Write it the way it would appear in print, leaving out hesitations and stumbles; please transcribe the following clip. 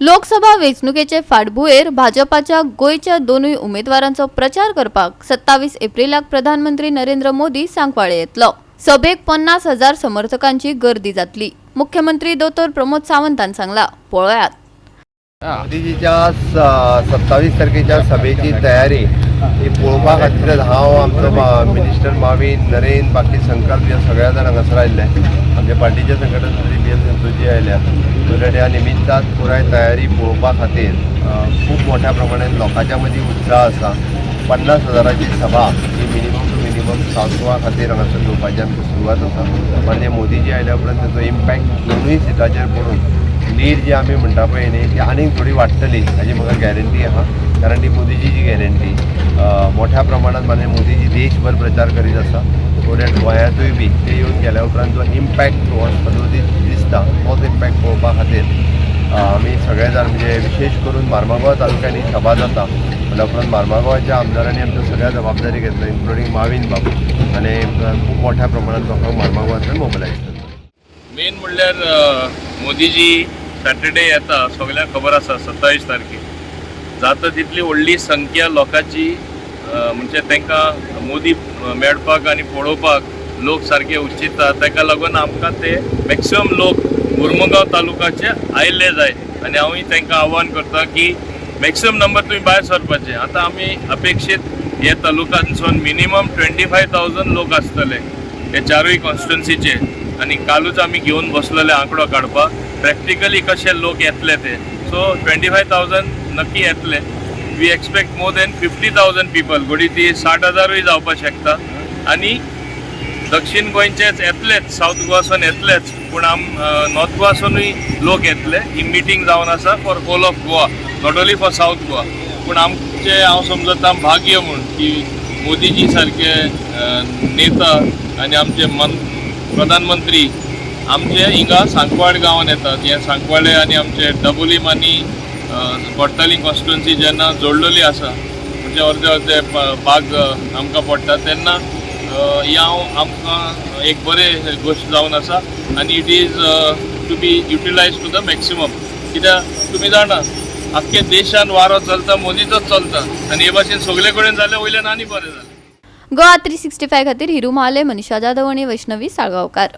लोकसभा वेंचणुकेचे फाटभुंयेर भाजपाच्या गोयच्या दोनूय उमेदवारांचो प्रचार करपाक 27 एप्रिलाक प्रधानमंत्री नरेंद्र मोदी सांकवाळे येतलो। सभेक 50,000 समर्थकांची गर्दी जातली। मुख्यमंत्री दोतोर प्रमोद सावंतान सांगला। पळयात मोदीजीच्या 27 तारखेच्या सभेची तयारी ही पळोवपा खातीर हांव आमचो मिनिस्टर माविन नरेन बाकी संकल्प ह्या सगळ्या जाणांक हांगासर आयिल्ले। आमच्या पार्टीचे संघटन मंत्री BL संतोषजी आयल्या। ह्या निमित्तान पुराय तयारी पळोवपा खातीर खूब मोठ्या प्रमाणात लोकांच्या मदीं उत्साह आसा। 50,000ची सभा ही मिनिमम टू मिनिमम सांसोवा खातीर हांगासर घेवपाची आमची सुरवात आसा। म्हणजे मोदीजी आयल्या उपरांत ताचो इम्पॅक्ट दोनूय सिटाचेर पडून लीड जी आमी म्हणटा पळय न्ही ती आनीक थोडी वाडटली हाजी म्हाका गॅरंटी आहा। कारण ती मोदीजीची गॅरंटी मोठ्या प्रमाणात म्हणजे मोदीजी देशभर प्रचार करीत आसा। थोड्या गोंयांतूय बी ते येवन गेल्या उपरांत जो इम्पॅक्ट हो दिसता तोच इम्पॅक्ट पळोवपा खातीर आमी सगळे जाण म्हणजे विशेष करून मार्मागांव तालुक्यांनी सभा जाता म्हणल्या उपरांत मार्मागांवाच्या आमदारांनी आमच्या सगळ्या जबाबदारी घेतल्या इन्क्लुडींग माविन बाबू आनी खूब मोठ्या प्रमाणात लोकांक मार्मागांवांतल्यान मोबिलायज करता। मेन म्हणल्यार मोदीजी सॅटर्डे येता सगळ्यांक खबर आसा 27 तारखेक जाता तितली व्हडली संख्या लोकांची म्हणजे तांकां मोदी मेळपाक आनी पळोवपाक लोक सारके उत्चिता। ताका लागून आमकां ते मॅक्सिमम लोक मुर्मुगांव तालुकाचे आयिल्ले जाय आनी हांवूय तांकां आव्हान करता की मॅक्सिमम नंबर तुमी भायर सरपाचे। आतां आमी अपेक्षीत हे तालुक्यांसून मिनिमम 25,000 लोक आसतले हे चारूय कॉन्स्टिट्युएन्सीचे आनी कालूच आमी घेवन बसलेले आंकडो काडपाक प्रॅक्टिकली कशे लोक येतले ते। सो 25,000 नक्की येतले। We expect more than 50,000 people घोडी ती 60,000य जावपाक शकता आनी दक्षिण गोंयचेच येतलेच साऊथ गोवासून येतलेच पूण नॉर्थ गोवासूनय लोक येतले। ही मिटींग जावन आसा for whole of Goa not only for south Goa. पूण आमचे हांव समजता भाग्य म्हूण की मोदीजी सारके नेता आनी आमचे प्रधानमंत्री आमचे हिंगा सांकवाळ गांवांत येतात। हे सांकवाळे आनी आमचे डबोलीम आनी कोट्टाली कॉन्स्टिट्युएन्सी जेन्ना जोडलेली आसा म्हणजे अर्दे अर्दे भाग आमकां पडटा तेन्ना हांव आमकां एक बरे गोश्ट जावन आसा आनी it is to be utilise to the maximum. कित्याक तुमी जाणा आख्खे देशान वारो चलता मोदीचोच चलता आनी हे भाशेन सगळे कडेन जालें वयल्यान आनी बरें जालें। गोवा 365 खातीर हिरू महाले, मनीषा जाधव आनी वैष्णवी साळगांवकार।